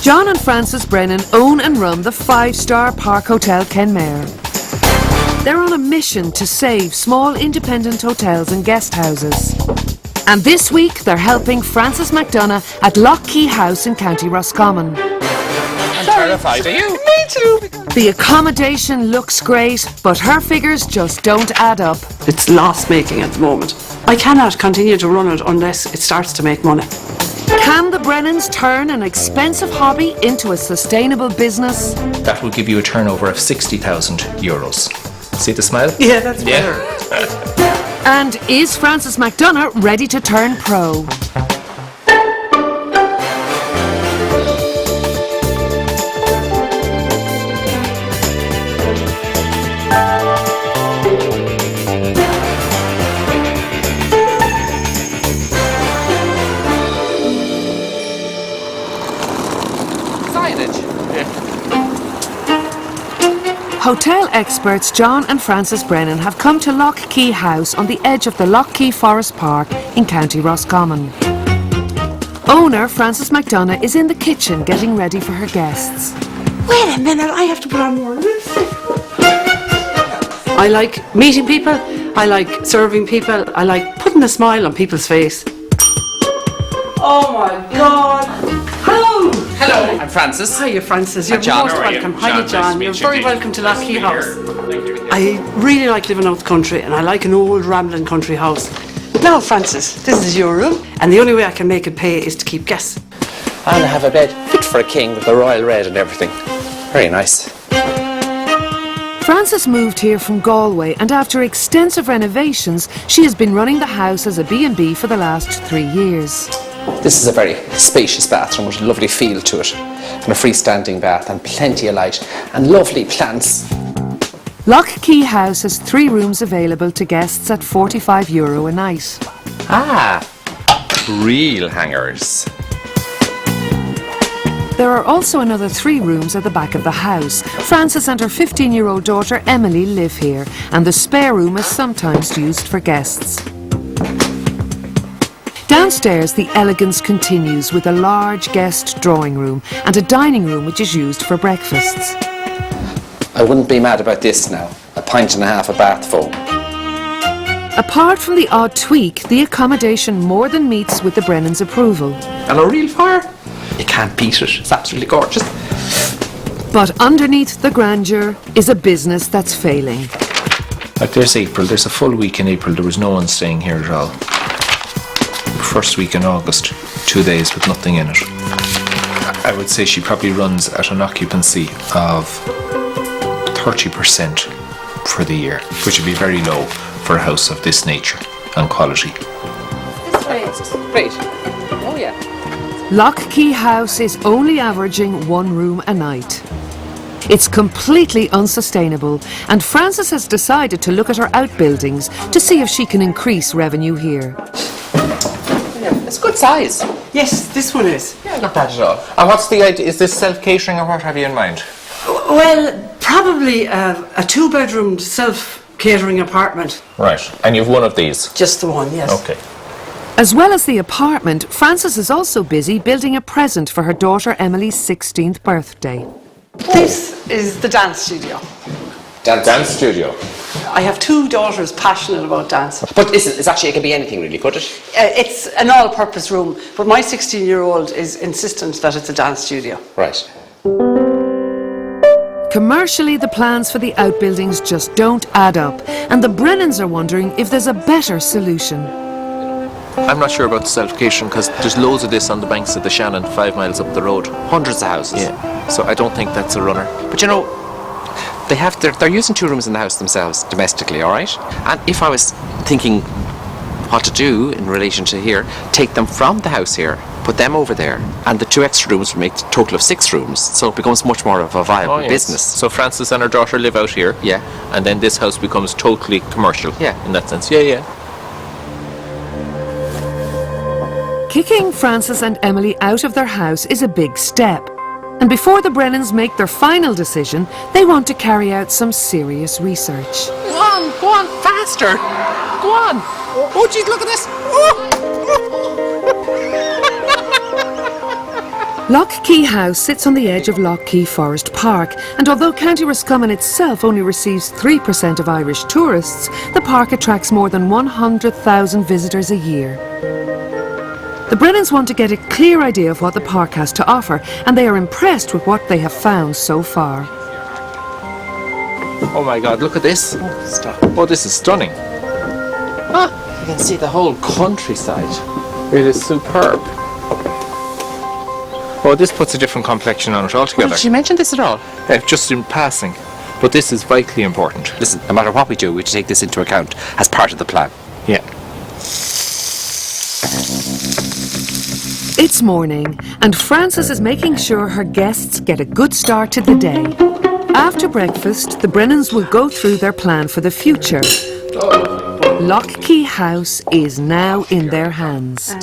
John and Frances Brennan own and run the 5-star Park Hotel Kenmare. They're on a mission to save small independent hotels and guest houses. And this week they're helping Frances McDonagh at Lough House in County Roscommon. I'm terrified, are you? Me too! The accommodation looks great, but her figures just don't add up. It's loss-making at the moment. I cannot continue to run it unless it starts to make money. Can the Brennans turn an expensive hobby into a sustainable business? That will give you a turnover of €60,000. See the smile? Yeah, that's better. And is Frances McDonagh ready to turn pro? Hotel experts John and Frances Brennan have come to Lough House on the edge of the Lough Forest Park in County Roscommon. Owner Frances McDonagh is in the kitchen getting ready for her guests. Wait a minute, I have to put on more lipstick. I like meeting people, I like serving people, I like putting a smile on people's face. Oh my God! Hello! Hello, I'm Frances. Hiya, Frances. You're John, most how are you? welcome. Hiya, John. You're very welcome to Lough House. I really like living out the country, and I like an old rambling country house. Now, Frances, this is your room, and the only way I can make it pay is to keep guests. And I have a bed fit for a king with the royal red and everything. Very nice. Frances moved here from Galway, and after extensive renovations, she has been running the house as a B&B for the last 3 years. This is a very spacious bathroom with a lovely feel to it, and a freestanding bath and plenty of light and lovely plants. Lough House has 3 rooms available to guests at €45 a night. Ah, real hangers. There are also another 3 rooms at the back of the house. Frances and her 15-year-old daughter Emily live here, and the spare room is sometimes used for guests. Downstairs, the elegance continues with a large guest drawing room and a dining room which is used for breakfasts. I wouldn't be mad about this now. A pint and a half of bath foam. Apart from the odd tweak, the accommodation more than meets with the Brennans' approval. And a real fire? You can't beat it. It's absolutely gorgeous. But underneath the grandeur is a business that's failing. Like there's April. There's a full week in April. There was no one staying here at all. First week in August, 2 days with nothing in it. I would say she probably runs at an occupancy of 30% for the year, which would be very low for a house of this nature and quality. This way. Great. Oh yeah. Lough House is only averaging 1 room a night. It's completely unsustainable, and Frances has decided to look at her outbuildings to see if she can increase revenue here. It's a good size. Yes, this one is. Yeah, not bad at all. And what's the idea? Is this self-catering or what have you in mind? Well, probably a 2-bedroom self-catering apartment. Right. And you've one of these? Just the one, yes. Okay. As well as the apartment, Frances is also busy building a present for her daughter Emily's 16th birthday. This is the dance studio. Dance studio. I have 2 daughters passionate about dance. But listen, it could be anything really, could it? It's an all-purpose room, but my 16-year-old is insistent that it's a dance studio. Right. Commercially, the plans for the outbuildings just don't add up, and the Brennans are wondering if there's a better solution. I'm not sure about the self-catering because there's loads of this on the banks of the Shannon, 5 miles up the road. Hundreds of houses. Yeah. So I don't think that's a runner. But you know, they're using 2 rooms in the house themselves domestically, all right? And if I was thinking what to do in relation to here, take them from the house here, put them over there, and the 2 extra rooms would make a total of 6 rooms, so it becomes much more of a viable business. So Frances and her daughter live out here. Yeah. And then this house becomes totally commercial. Yeah. In that sense. Yeah. Kicking Frances and Emily out of their house is a big step. And before the Brennans make their final decision, they want to carry out some serious research. Go on, faster! Go on! Oh, geez, look at this! Lough House sits on the edge of Lough Forest Park, and although County Roscommon itself only receives 3% of Irish tourists, the park attracts more than 100,000 visitors a year. The Brennans want to get a clear idea of what the park has to offer, and they are impressed with what they have found so far. Oh my God, look at this. Oh, this is stunning. Ah, you can see the whole countryside. It is superb. Oh, this puts a different complexion on it altogether. Did she mention this at all? Just in passing. But this is vitally important. Listen, no matter what we do, we take this into account as part of the plan. Yeah. It's morning, and Frances is making sure her guests get a good start to the day. After breakfast, the Brennans will go through their plan for the future. Lough House is now in their hands.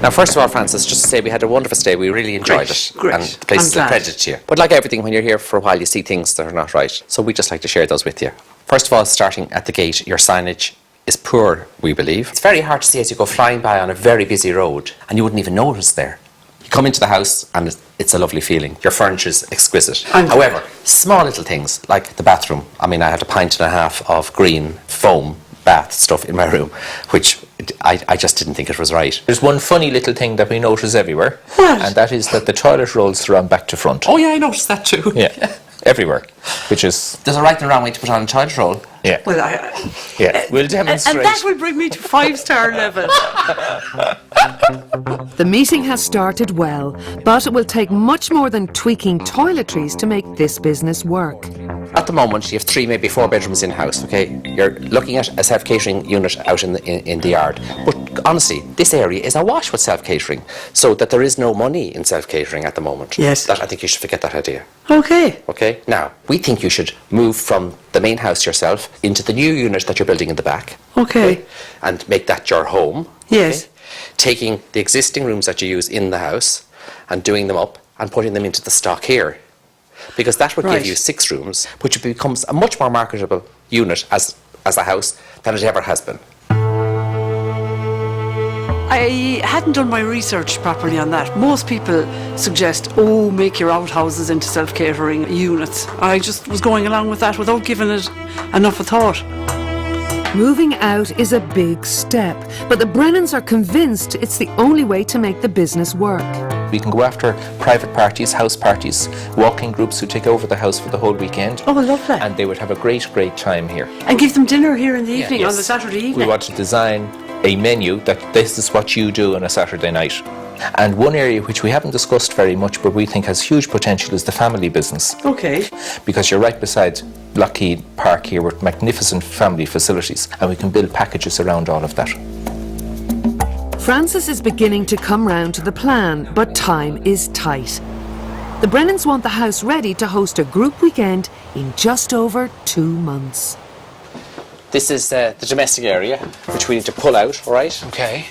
Now, first of all, Francis, just to say we had a wonderful stay. We really enjoyed it. Great. And the place is a credit to you. But like everything, when you're here for a while, you see things that are not right. So we just like to share those with you. First of all, starting at the gate, your signage is poor, we believe. It's very hard to see as you go flying by on a very busy road, and you wouldn't even know it was there. You come into the house, and it's a lovely feeling. Your furniture is exquisite. However, small little things, like the bathroom. I mean, I had 1.5 pints of green foam bath stuff in my room, which I just didn't think it was right. There's one funny little thing that we notice everywhere, What? and that is that the toilet rolls from back to front. Oh yeah, I noticed that too. Yeah, everywhere, which is... There's a right and a wrong way to put on a toilet roll. Yeah, Well, yeah. We'll demonstrate. and that will bring me to 5-star level. The meeting has started well, but it will take much more than tweaking toiletries to make this business work. At the moment, you have 3, maybe 4 bedrooms in-house, okay? You're looking at a self-catering unit out in the yard. But honestly, this area is awash with self-catering, so that there is no money in self-catering at the moment. Yes. I think you should forget that idea, Okay. okay? Now, we think you should move from the main house yourself into the new unit that you're building in the back. Okay. And make that your home. Yes. okay? Taking the existing rooms that you use in the house and doing them up and putting them into the stock here. Because that would Right. give you 6 rooms, which becomes a much more marketable unit as a house than it ever has been. I hadn't done my research properly on that. Most people suggest, oh, make your outhouses into self-catering units. I just was going along with that without giving it enough of thought. Moving out is a big step, but the Brennans are convinced it's the only way to make the business work. We can go after private parties, house parties, walking groups who take over the house for the whole weekend. Oh, lovely. And they would have a great time here. And give them dinner here in the evening, Yes. on the Saturday We evening. want to design a menu that this is what you do on a Saturday night. And one area which we haven't discussed very much but we think has huge potential is the family business. Okay. Because you're right beside Lough Park here with magnificent family facilities, and we can build packages around all of that. Frances is beginning to come round to the plan, but time is tight. The Brennans want the house ready to host a group weekend in just over 2 months. This is the domestic area, which we need to pull out, all right? Okay.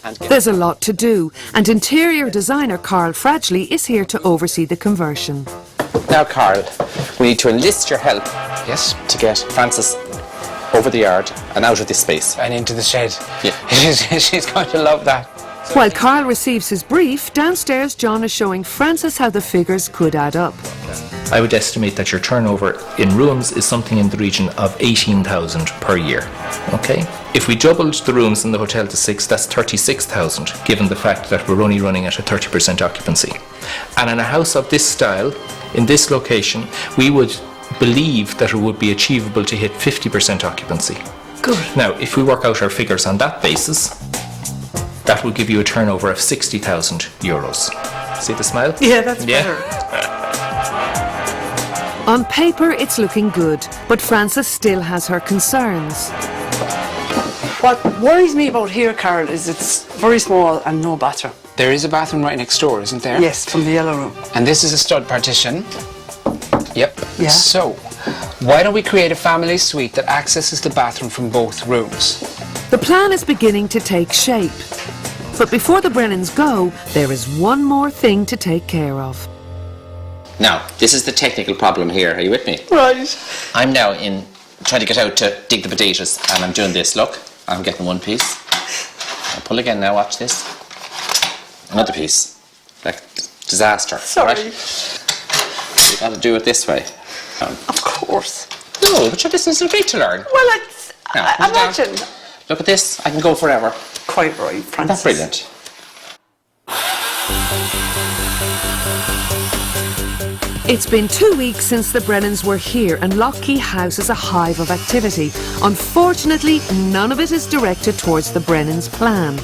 And There's a lot to do, and interior designer Carl Fradgley is here to oversee the conversion. now, Carl, we need to enlist your help Yes, to get Frances over the yard and out of this space. and into the shed. Yeah. She's going to love that. While Carl receives his brief, downstairs John is showing Frances how the figures could add up. I would estimate that your turnover in rooms is something in the region of 18,000 per year. Okay? If we doubled the rooms in the hotel to 6, that's 36,000, given the fact that we're only running at a 30% occupancy. And in a house of this style, in this location, we would believe that it would be achievable to hit 50% occupancy. Good. Now, if we work out our figures on that basis, that will give you a turnover of 60,000 euros. See the smile? Yeah, that's Yeah. better. On paper, it's looking good, but Frances still has her concerns. What worries me about here, Carol, is it's very small and no bathroom. There is a bathroom right next door, isn't there? Yes, from the yellow room. And this is a stud partition. Yep. Yeah. So, why don't we create a family suite that accesses the bathroom from both rooms? The plan is beginning to take shape. But before the Brennans go, there is one more thing to take care of. Now, this is the technical problem here. Are you with me? Right. I'm now trying to get out to dig the potatoes, and I'm doing this. Look, I'm getting one piece. I'm pull again now, watch this. Another piece. Like, disaster. Sorry. Right? You gotta do it this way. Of course. No, but sure, this is great to learn. Well, it's... Now, put it down. imagine. Look at this, I can go forever. Quite right, Francis. That's brilliant. It's been 2 weeks since the Brennans were here and Lough House is a hive of activity. Unfortunately, none of it is directed towards the Brennans' plan.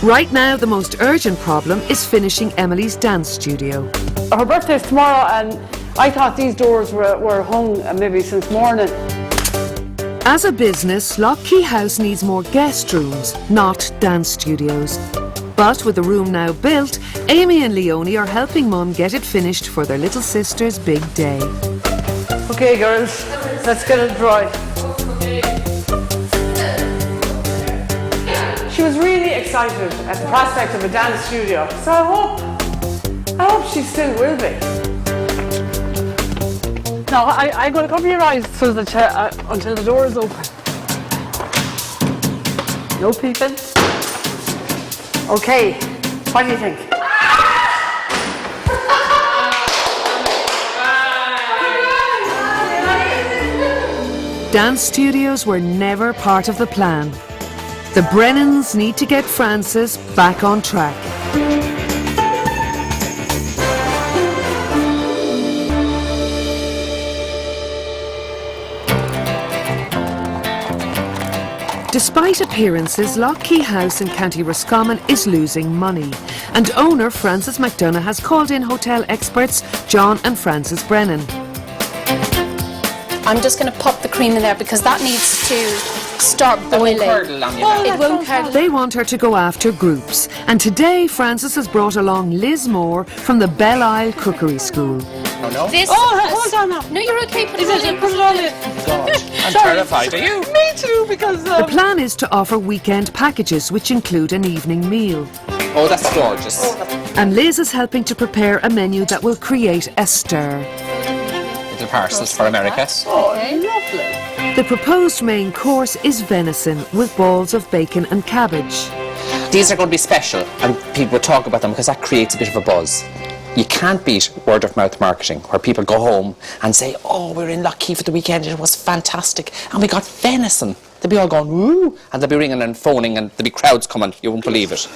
Right now, the most urgent problem is finishing Emily's dance studio. Her birthday's tomorrow and I thought these doors were hung maybe since morning. As a business, Lough House needs more guest rooms, not dance studios. But with the room now built, Amy and Leonie are helping Mum get it finished for their little sister's big day. Okay, girls, let's get it dry. She was really excited at the prospect of a dance studio, so I hope she still will be. No, I'm going to cover your eyes until the door is open. No peeping. Okay, what do you think? Dance studios were never part of the plan. The Brennans need to get Frances back on track. Despite appearances, Lough House in County Roscommon is losing money, and owner Frances McDonough has called in hotel experts John and Frances Brennan. I'm just going to pop the cream in there because that needs to start boiling. It won't curdle. They want her to go after groups, and today Frances has brought along Liz Moore from the Belle Isle Cookery School. Oh no? Hold on now. No, you're okay. Put it all in. Put it all in. God, I'm terrified. Are you? Me too, because... The plan is to offer weekend packages which include an evening meal. Oh, that's gorgeous. And Liz is helping to prepare a menu that will create a stir. Little parcels for America. Oh, lovely. The proposed main course is venison with balls of bacon and cabbage. These are going to be special, and people will talk about them because that creates a bit of a buzz. You can't beat word of mouth marketing where people go home and say, oh, we're in Lough for the weekend, it was fantastic, and we got venison. They'll be all going, woo, and they'll be ringing and phoning and there'll be crowds coming, you won't believe it.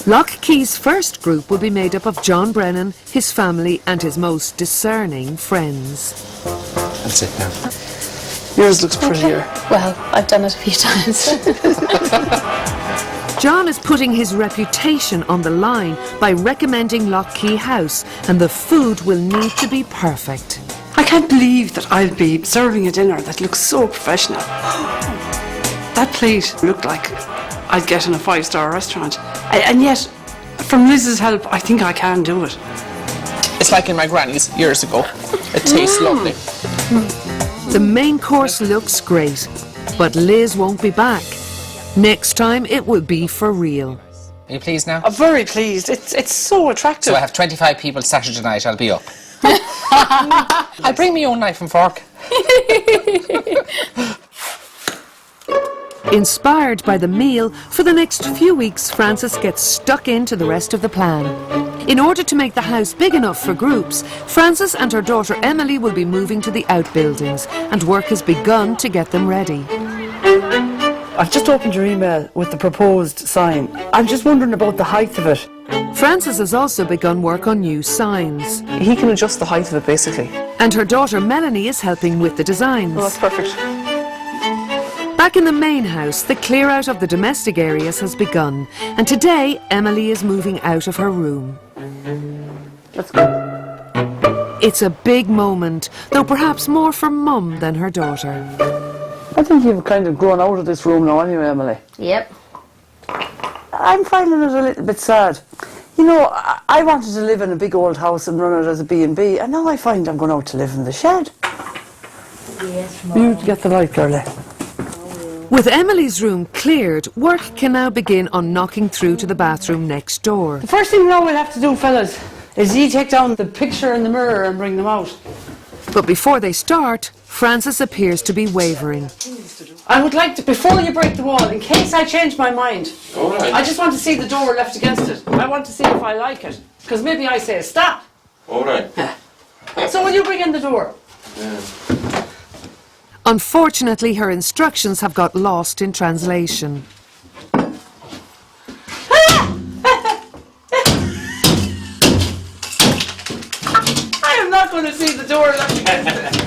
Lough's first group will be made up of John Brennan, his family and his most discerning friends. That's it now. Yours looks prettier. Well, I've done it a few times. John is putting his reputation on the line by recommending Lough House, and the food will need to be perfect. I can't believe that I'll be serving a dinner that looks so professional. That plate looked like I'd get in a 5-star restaurant. And yet, from Liz's help, I think I can do it. It's like in my granny's years ago. It tastes lovely. The main course looks great, but Liz won't be back. Next time it will be for real. Are you pleased now? I'm very pleased. It's so attractive. So I have 25 people Saturday night, I'll be up. I'll bring my own knife and fork. Inspired by the meal, for the next few weeks Frances gets stuck into the rest of the plan. In order to make the house big enough for groups, Frances and her daughter Emily will be moving to the outbuildings, and work has begun to get them ready. I've just opened your email with the proposed sign. I'm just wondering about the height of it. Frances has also begun work on new signs. He can adjust the height of it, basically. And her daughter Melanie is helping with the designs. Oh, that's perfect. Back in the main house, the clear out of the domestic areas has begun, and today Emily is moving out of her room. Let's go. It's a big moment, though perhaps more for Mum than her daughter. I think you've kind of grown out of this room now anyway, Emily. Yep. I'm finding it a little bit sad. You know, I wanted to live in a big old house and run it as a B&B, and now I find I'm going out to live in the shed. Yes, Mom. You get the light, girlie. With Emily's room cleared, work can now begin on knocking through to the bathroom next door. The first thing now we'll have to do, fellas, is you take down the picture in the mirror and bring them out. But before they start, Frances appears to be wavering. I would like to, before you break the wall, in case I change my mind, I just want to see the door left against it. I want to see if I like it. Because maybe I say stop. All right. So will you bring in the door? Unfortunately, her instructions have got lost in translation. I am not going to see the door left against it.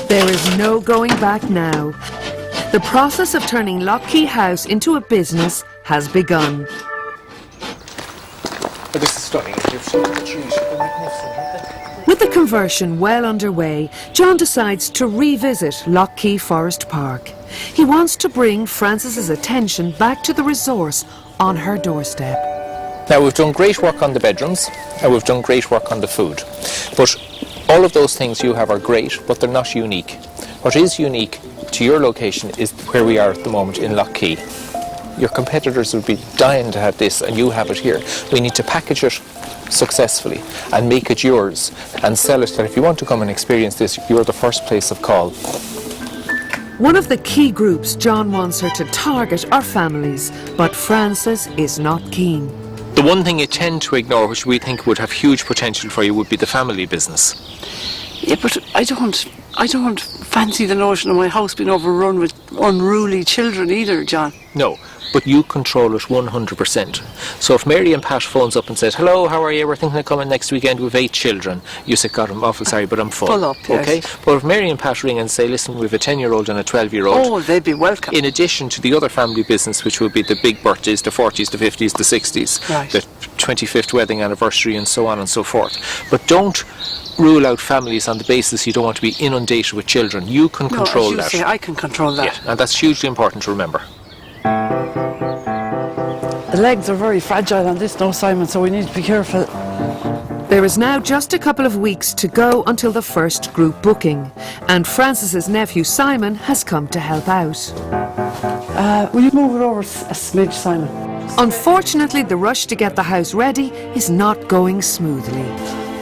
There is no going back now. The process of turning Lough House into a business has begun. But this is stunning. With the conversion well underway, John decides to revisit Lough Forest Park. He wants to bring Frances's attention back to the resource on her doorstep. Now, we've done great work on the bedrooms and we've done great work on the food. But all of those things you have are great, but they're not unique. What is unique to your location is where we are at the moment in Lough. Your competitors would be dying to have this and you have it here. We need to package it successfully and make it yours and sell it, that if you want to come and experience this, you're the first place of call. One of the key groups John wants her to target are families, but Frances is not keen. The one thing you tend to ignore, which we think would have huge potential for you, would be the family business. Yeah, but I don't fancy the notion of my house being overrun with unruly children either, John. No, but you control it 100%. So if Mary and Pat phones up and says, hello, how are you? We're thinking of coming next weekend with 8 children. You say, God, I'm awful sorry, but I'm full. Full up, yes. Okay? But if Mary and Pat ring and say, listen, we've a 10-year-old and a 12-year-old. Oh, they'd be welcome. In addition to the other family business, which would be the big birthdays, the 40s, the 50s, the 60s, right. The 25th wedding anniversary and so on and so forth. But don't rule out families on the basis you don't want to be inundated with children. You can control that. Say, I can control that. Yeah, and that's hugely important to remember. The legs are very fragile on this now, Simon, so we need to be careful. There is now just a couple of weeks to go until the first group booking, and Frances's nephew Simon has come to help out. Will you move it over a smidge, Simon? Unfortunately, the rush to get the house ready is not going smoothly.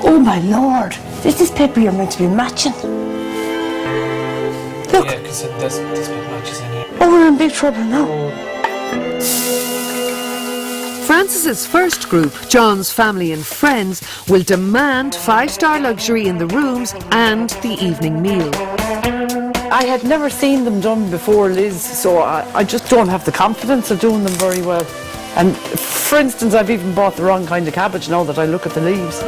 Oh my lord, this paper you're meant to be matching. Look. Yeah, because there's big matches in here. Oh, we're in big trouble now. Frances's first group, John's family and friends, will demand 5-star luxury in the rooms and the evening meal. I had never seen them done before, Liz, so I just don't have the confidence of doing them very well. And for instance, I've even bought the wrong kind of cabbage now that I look at the leaves.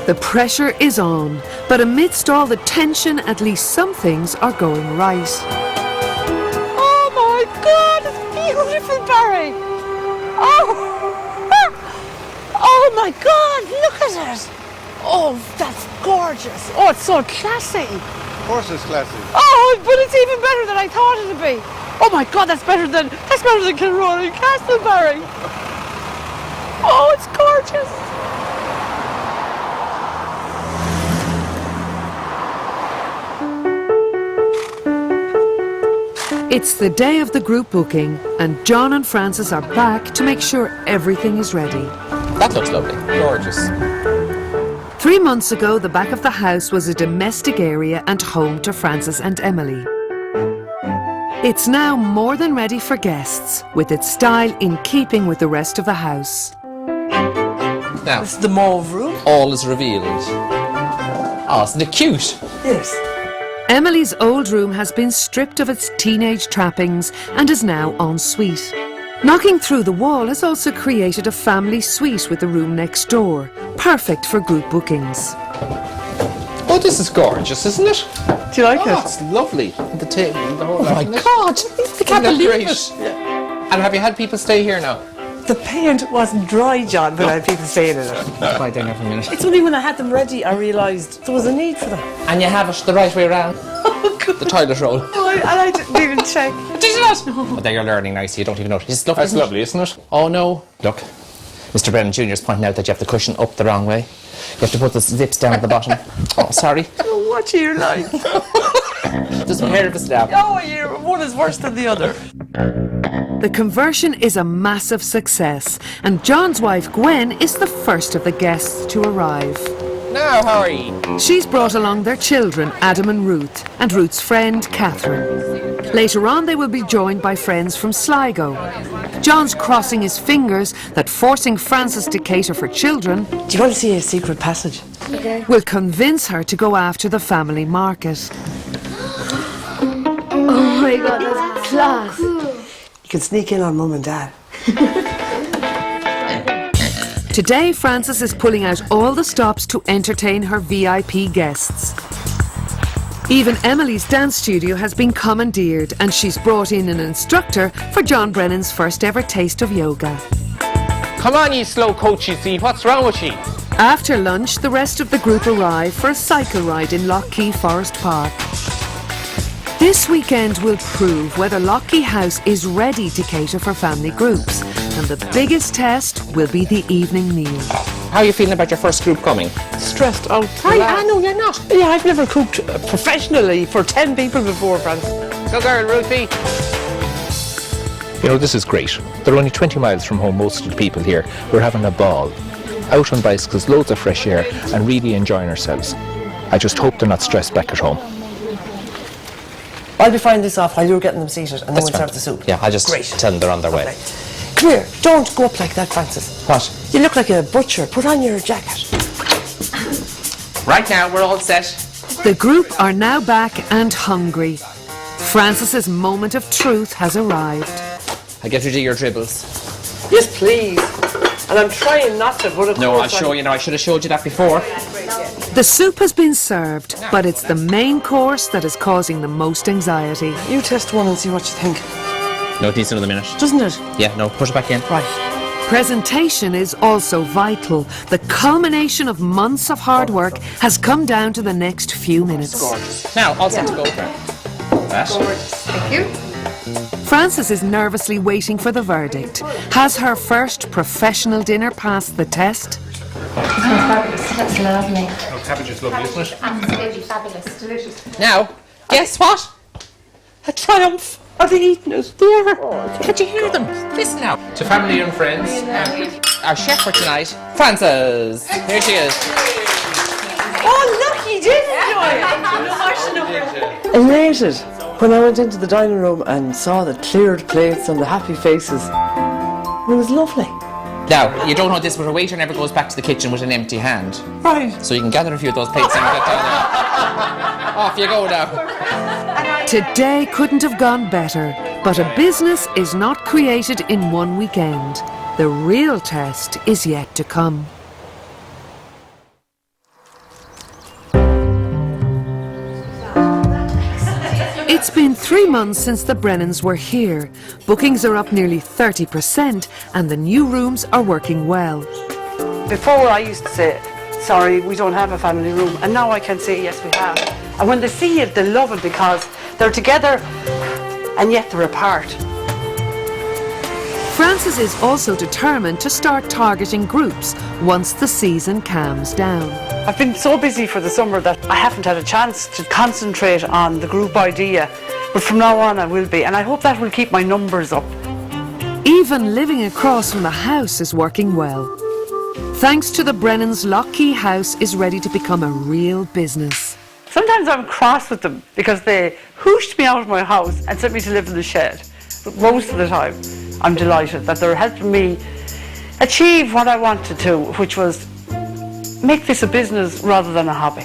The pressure is on, but amidst all the tension, at least some things are going right. Oh my God, it's beautiful, Barry. Oh my God, look at it. Oh, that's gorgeous. Oh, it's so classy. Of course it's classy. Oh, but it's even better than I thought it would be. Oh my God, that's better than Kilroy Castle, Barry. Oh, it's gorgeous. It's the day of the group booking, and John and Frances are back to make sure everything is ready. That looks lovely. Gorgeous. 3 months ago, the back of the house was a domestic area and home to Frances and Emily. It's now more than ready for guests, with its style in keeping with the rest of the house. Now, This is the mauve room. all is revealed. Oh, isn't it cute? Yes. Emily's old room has been stripped of its teenage trappings and is now en suite. Knocking through the wall has also created a family suite with the room next door, perfect for group bookings. Oh, this is gorgeous, isn't it? Do you like Oh, it? it's lovely. The table, the whole lot. Oh my isn't it? God, I can't believe great? it. And have you had people stay here now? The paint wasn't dry, John, but I had people staying in it. Quiet down there for a minute. It's only when I had them ready I realised there was a need for them. And you have it the right way around. The toilet roll. And I didn't even check. Did you not? But then you're learning now, so you don't even notice. It's lovely. That's lovely, isn't it? Oh no. Look, Mr. Brennan Jr. is pointing out that you have the cushion up the wrong way. You have to put the zips down at the bottom. Oh, sorry. Oh, what are you like? Just a pair of a stab. Oh, one is worse than the other. The conversion is a massive success, and John's wife Gwen is the first of the guests to arrive. Now, how are you? She's brought along their children, Adam and Ruth's friend, Catherine. Later on, they will be joined by friends from Sligo. John's crossing his fingers that forcing Frances to cater for children Do you want to see a secret passage? will convince her to go after the family market. Oh my god, that's class. You can sneak in on Mum and Dad. Today, Frances is pulling out all the stops to entertain her VIP guests. Even Emily's dance studio has been commandeered, and she's brought in an instructor for John Brennan's first ever taste of yoga. Come on, you slow coachy, see, what's wrong with you? After lunch, the rest of the group arrive for a cycle ride in Lough Forest Park. This weekend will prove whether Lough House is ready to cater for family groups, and the biggest test will be the evening meal. How are you feeling about your first group coming? Stressed out. I know you're not. Yeah, I've never cooked professionally for 10 people before, Francis. Go girl, Ruthie. You know, this is great. They're only 20 miles from home, most of the people here. We're having a ball. Out on bicycles, loads of fresh air, and really enjoying ourselves. I just hope they're not stressed back at home. I'll be frying this off while you're getting them seated, and then we'll grand. serve the soup. Yeah, I'll just tell them they're on their way. Okay. Come here, don't go up like that, Francis. What? You look like a butcher. Put on your jacket. Right now, we're all set. The group are now back and hungry. Frances's moment of truth has arrived. I get you to do your dribbles. Yes, please. And I'm trying not to, but of No, course I'll show you now. I should have showed you that before. The soup has been served, but it's the main course that is causing the most anxiety. You test one and see what you think. No, it needs another minute. Doesn't it? Yeah, no, push it back in. Right. Presentation is also vital. The culmination of months of hard work has come down to the next few minutes. Now, all set to go. That. Thank you. Frances is nervously waiting for the verdict. Has her first professional dinner passed the test? That's lovely. Oh, cabbage is lovely, isn't it? Absolutely fabulous. Delicious. Now, guess what? A triumph. Are they eating it? They are. Can't you hear them? Listen now. To family and friends. Our chef for tonight, Frances. Here she is. Oh, look, you did enjoy it. Elated when I went into the dining room and saw the cleared plates and the happy faces. It was lovely. Now, you don't know this, but a waiter never goes back to the kitchen with an empty hand. Right. So you can gather a few of those plates and get down there. Off you go now. Today couldn't have gone better, but a business is not created in one weekend. The real test is yet to come. It's been 3 months since the Brennans were here. Bookings are up nearly 30% and the new rooms are working well. Before I used to say, sorry, we don't have a family room. And now I can say, yes, we have. And when they see it, they love it because they're together and yet they're apart. Frances is also determined to start targeting groups once the season calms down. I've been so busy for the summer that I haven't had a chance to concentrate on the group idea. But from now on I will be, and I hope that will keep my numbers up. Even living across from the house is working well. Thanks to the Brennans, Lough House is ready to become a real business. Sometimes I'm cross with them because they hooshed me out of my house and sent me to live in the shed. But most of the time, I'm delighted that they're helping me achieve what I wanted to, which was make this a business rather than a hobby.